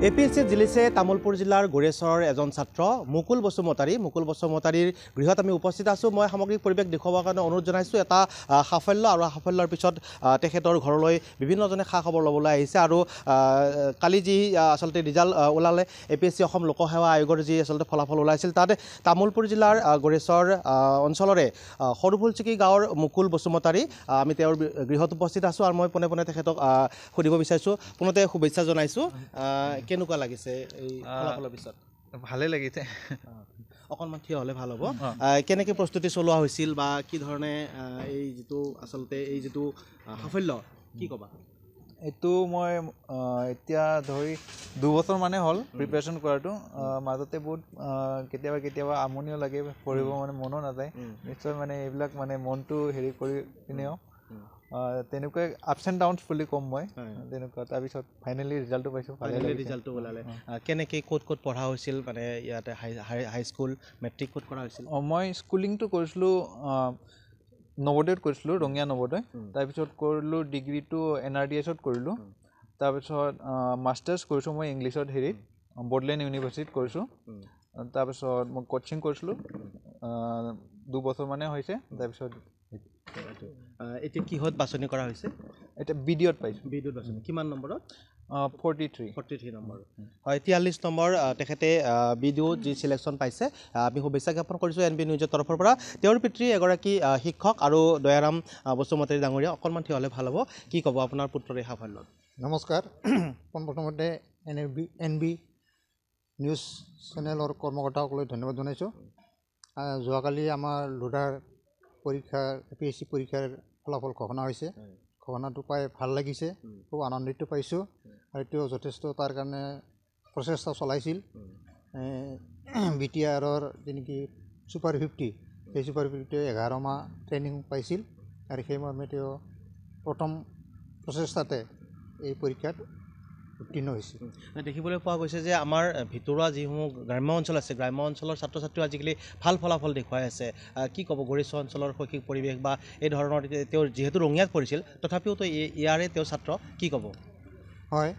APSC জিলিছে Tamulpur জিলাৰ গোৰেশ্বৰৰ এজন ছাত্ৰ মুকুল বসুমতাৰীৰ গৃহত আমি উপস্থিত আছোঁ। মই সামগ্ৰিক পৰিৱেশ দেখুৱাবৰ কাৰণে অনুৰোধ জনাইছোঁ। এটা সাফল্য আৰু সাফল্যৰ পিছত তেখেতৰ ঘৰলৈ বিভিন্নজনে খা খবৰ ল'বলৈ আহিছে আৰু কালি যি আচলতে ৰিজাল্ট ওলালে APSC অসম লোকসেৱা আয়োগৰ যি আচলতে ফলাফল ওলাইছিল তাত তামুলপুৰ জিলাৰ গোৰেশ্বৰ অঞ্চলৰে সৰুফুলচিকি গাঁৱৰ মুকুল বসুমতাৰী আমি তেওঁৰ গৃহত উপস্থিত আছোঁ আৰু মই পোনে পোনে তেখেতক সুধিব বিচাৰিছোঁ। পুনতে শুভেচ্ছা জনাইছোঁ। কেনেকুৱা লাগিছে এই ফলাফলৰ পিছত? ভালে লাগিছে। অকণমান থিয় হ'লে ভাল হ'ব। কেনেকৈ প্ৰস্তুতি চলোৱা হৈছিল বা কি ধৰণে এই যিটো সাফল্য কি ক'বা? এইটো মই এতিয়া ধৰি 2 বছৰ মানে হ'ল প্ৰিপাৰেশ্যন কৰাটো। মাজতে বহুত কেতিয়াবা আমনিও লাগে, পঢ়িব মানে মনো নাযায়। নিশ্চয় মানে এইবিলাক মানে মনটো হেৰি কৰি পিনেও তেনেকুৱাই আপছ এণ্ড ডাউনছ বুলি ক'ম মই। তেনেকুৱা তাৰপিছত ফাইনেলি ৰিজাল্টটো পাইছোঁ। ৰিজাল্টটো ওলালে কেনেকৈ ক'ত পঢ়া হৈছিল মানে ইয়াতে হাইস্কুল মেট্ৰিক ক'ত কৰা হৈছিল? মই স্কুলিংটো কৰিছিলোঁ নৱোদয়ত কৰিছিলোঁ, ৰঙিয়া নৱোদয়। তাৰপিছত কৰিলোঁ ডিগ্ৰীটো NRDSত কৰিলোঁ। তাৰপিছত মাষ্টাৰ্ছ কৰিছোঁ মই ইংলিছত হেৰিত বড়োলেণ্ড ইউনিভাৰ্চিটিত কৰিছোঁ। তাৰপিছত মই কোচিং কৰিছিলোঁ 2 বছৰ মানে হৈছে। তাৰপিছত এতিয়া কিহত বাছনি কৰা হৈছে? এতিয়া BDত পাইছোঁ। BDত বাছনি কিমান নম্বৰত? 43 নম্বৰ। হয়, 43 নম্বৰ তেখেতে BDত যি চিলেকশ্যন পাইছে। আমি শুভেচ্ছা জ্ঞাপন কৰিছোঁ NB নিউজৰ তৰফৰ পৰা। তেওঁৰ পিতৃ এগৰাকী শিক্ষক আৰু দয়াৰাম বসুমতাৰী ডাঙৰীয়া। অকণমান থিয় হ'লে ভাল হ'ব। কি ক'ব আপোনাৰ পুত্ৰৰ এই সাফল্যত? নমস্কাৰ। পোনপ্ৰথমতে NB নিউজ চেনেলৰ কৰ্মকৰ্তাসকলক ধন্যবাদ জনাইছোঁ। যোৱাকালি আমাৰ ল'ৰাৰ APSC পৰীক্ষাৰ ফলাফল ঘোষণা হৈছে। ঘোষণাটো পাই ভাল লাগিছে, খুব আনন্দিত পাইছোঁ। আৰু এইটো যথেষ্ট তাৰ কাৰণে প্ৰচেষ্টা চলাইছিল। BTRৰ যেনেকৈ ছুপাৰ 50 সেই ছুপাৰ 50 11 মাহ ট্ৰেইনিং পাইছিল আৰু সেই মৰ্মে তেওঁ প্ৰথম প্ৰচেষ্টাতে এই পৰীক্ষাত উত্তীৰ্ণ হৈছিল। দেখিবলৈ পোৱা গৈছে যে আমাৰ ভিতৰুৱা যিসমূহ গ্ৰাম্য অঞ্চল আছে, গ্ৰাম্য অঞ্চলৰ ছাত্ৰ ছাত্ৰীও আজিকালি ভাল ফলাফল দেখুৱাই আছে। কি ক'ব গোৰেশ্বৰ অঞ্চলৰ শৈক্ষিক পৰিৱেশ বা এই ধৰণৰ তেওঁৰ যিহেতু ৰঙিয়াত পঢ়িছিল তথাপিওতো ইয়াৰে তেওঁ ছাত্ৰ, কি ক'ব? হয়,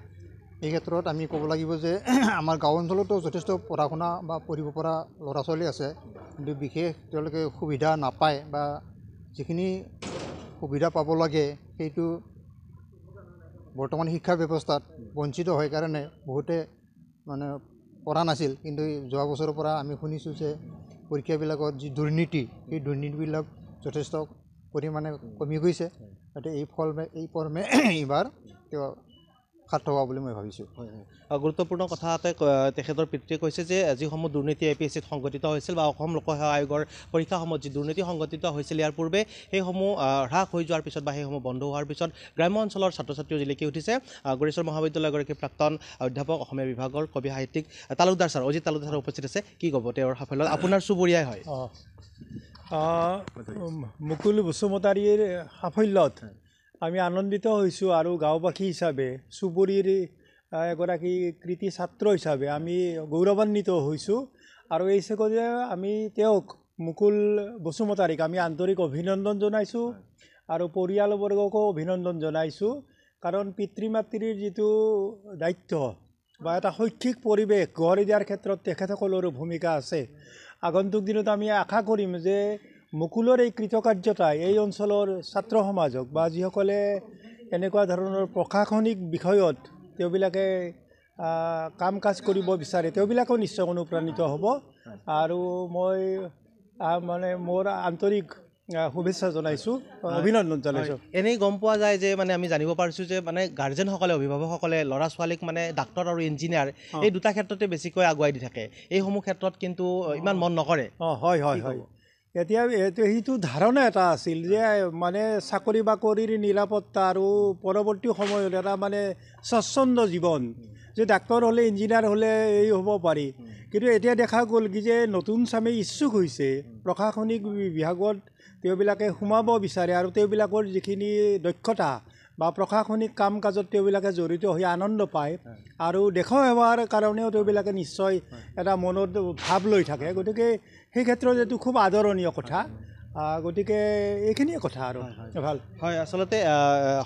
এই ক্ষেত্ৰত আমি ক'ব লাগিব যে আমাৰ গাঁও অঞ্চলতো যথেষ্ট পঢ়া শুনা বা পঢ়িব পৰা ল'ৰা ছোৱালী আছে, কিন্তু বিশেষ তেওঁলোকে সুবিধা নাপায় বা যিখিনি সুবিধা পাব লাগে সেইটো বৰ্তমান শিক্ষা ব্যৱস্থাত বঞ্চিত হয় কাৰণে বহুতে মানে পঢ়া নাছিল। কিন্তু যোৱা বছৰৰ পৰা আমি শুনিছোঁ যে পৰীক্ষাবিলাকত যি দুৰ্নীতি সেই দুৰ্নীতিবিলাক যথেষ্ট পৰিমাণে কমি গৈছে। গতিকে এই ফৰ্মে এইবাৰ তেওঁ সাৰ্থক হোৱা বুলি মই ভাবিছোঁ। গুৰুত্বপূৰ্ণ কথা এটা তেখেতৰ পিতৃয়ে কৈছে যে যিসমূহ দুৰ্নীতি APSCত সংঘটিত হৈছিল বা অসম লোকসেৱা আয়োগৰ পৰীক্ষাসমূহত যি দুৰ্নীতি সংঘটিত হৈছিল ইয়াৰ পূৰ্বে সেইসমূহ হ্ৰাস হৈ যোৱাৰ পিছত বা সেইসমূহ বন্ধ হোৱাৰ পিছত গ্ৰাম্য অঞ্চলৰ ছাত্ৰ ছাত্ৰীও জিলিকি উঠিছে। গোৰেশ্বৰ মহাবিদ্যালয়ৰ এগৰাকী প্ৰাক্তন অধ্যাপক অসমীয়া বিভাগৰ কবি সাহিত্যিক তালুকদাৰ ছাৰ, অজিত তালুকদাৰ ছাৰ উপস্থিত আছে। কি ক'ব তেওঁৰ সাফল্যত? আপোনাৰ চুবুৰীয়াই হয়। মুকুল বসুমতাৰীৰ সাফল্যত আমি আনন্দিত হৈছোঁ আৰু গাঁওবাসী হিচাপে চুবুৰীৰ এগৰাকী কৃতি ছাত্ৰ হিচাপে আমি গৌৰৱান্বিত হৈছোঁ। আৰু এই যে আমি তেওঁক মুকুল বসুমতাৰীক আমি আন্তৰিক অভিনন্দন জনাইছোঁ আৰু পৰিয়ালবৰ্গকো অভিনন্দন জনাইছোঁ। কাৰণ পিতৃ মাতৃৰ যিটো দায়িত্ব বা এটা শৈক্ষিক পৰিৱেশ গঢ় দিয়াৰ ক্ষেত্ৰত তেখেতসকলৰো ভূমিকা আছে। আগন্তুক দিনত আমি আশা কৰিম যে মুকুলৰ এই কৃতকাৰ্যতাই এই অঞ্চলৰ ছাত্ৰ সমাজক বা যিসকলে এনেকুৱা ধৰণৰ প্ৰশাসনিক বিষয়ত তেওঁবিলাকে কাম কাজ কৰিব বিচাৰে তেওঁবিলাকেও নিশ্চয় অনুপ্ৰাণিত হ'ব। আৰু মই মানে মোৰ আন্তৰিক শুভেচ্ছা জনাইছোঁ, অভিনন্দন জনাইছোঁ। এনেই গম পোৱা যায় যে মানে আমি জানিব পাৰিছোঁ যে মানে গাৰ্জেনসকলে অভিভাৱকসকলে ল'ৰা ছোৱালীক মানে ডাক্তৰ আৰু ইঞ্জিনিয়াৰ এই দুটা ক্ষেত্ৰতে বেছিকৈ আগুৱাই দি থাকে, এইসমূহ ক্ষেত্ৰত কিন্তু ইমান মন নকৰে। হয় হয় হয়, এতিয়া সেইটো ধাৰণা এটা আছিল যে মানে চাকৰি বাকৰিৰ নিৰাপত্তা আৰু পৰৱৰ্তী সময়ত এটা মানে স্বচ্ছন্দ জীৱন, যে ডাক্তৰ হ'লে ইঞ্জিনিয়াৰ হ'লে এই হ'ব পাৰি। কিন্তু এতিয়া দেখা গ'ল কি যে নতুন চামে ইচ্ছুক হৈছে প্ৰশাসনিক বিভাগত তেওঁবিলাকে সোমাব বিচাৰে আৰু তেওঁবিলাকৰ যিখিনি দক্ষতা বা প্ৰশাসনিক কাম কাজত তেওঁবিলাকে জড়িত হৈ আনন্দ পায় আৰু দেশৰ সেৱাৰ কাৰণেও তেওঁবিলাকে নিশ্চয় এটা মনত ভাৱ লৈ থাকে গতিকে সেই ক্ষেত্ৰত এইটো খুব আদৰণীয় কথা গতিকে এইখিনিয়ে কথা আৰু ভাল হয় আচলতে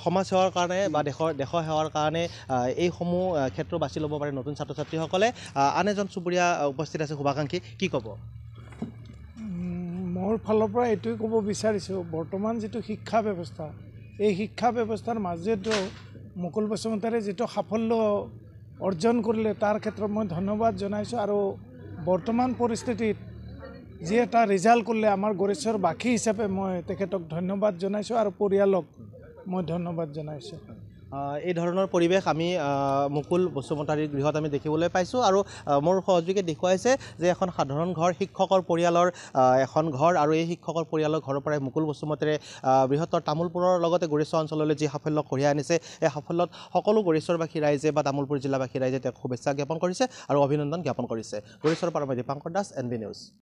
সমাজ সেৱাৰ কাৰণে বা দেশৰ সেৱাৰ কাৰণে এইসমূহ ক্ষেত্ৰ বাছি ল'ব পাৰে নতুন ছাত্ৰ ছাত্ৰীসকলে আন এজন চুবুৰীয়া উপস্থিত আছে শুভাকাংক্ষী কি ক'ব মোৰ ফালৰ পৰা এইটোৱে ক'ব বিচাৰিছোঁ বৰ্তমান যিটো শিক্ষা ব্যৱস্থা এই শিক্ষা ব্যৱস্থাৰ মাজেতো মুকুল বসুমতাৰীয়ে যিটো সাফল্য অৰ্জন কৰিলে তাৰ ক্ষেত্ৰত মই ধন্যবাদ জনাইছোঁ আৰু বৰ্তমান পৰিস্থিতিত যি এটা ৰিজাল্ট কৰিলে আমাৰ গৌৰেশ্বৰবাসী হিচাপে মই তেখেতক ধন্যবাদ জনাইছোঁ আৰু পৰিয়ালক মই ধন্যবাদ জনাইছোঁ এই ধৰণৰ পৰিৱেশ আমি মুকুল বসুমতাৰীৰ গৃহত আমি দেখিবলৈ পাইছোঁ আৰু মোৰ সহযোগীয়ে দেখুৱাইছে যে এখন সাধাৰণ ঘৰ শিক্ষকৰ পৰিয়ালৰ এখন ঘৰ আৰু এই শিক্ষকৰ পৰিয়ালৰ ঘৰৰ পৰাই মুকুল বসুমতাৰীয়ে বৃহত্তৰ তামোলপুৰৰ লগতে গৌৰেশ্বৰ অঞ্চললৈ যি সাফল্য কঢ়িয়াই আনিছে এই সাফল্যত সকলো গৌৰেশ্বৰবাসী ৰাইজে বা তামোলপুৰ জিলাবাসী ৰাইজে তেওঁক শুভেচ্ছা জ্ঞাপন কৰিছে আৰু অভিনন্দন জ্ঞাপন কৰিছে গৌৰেশ্বৰৰ পৰা মই দীপাংকৰ দাস NB নিউজ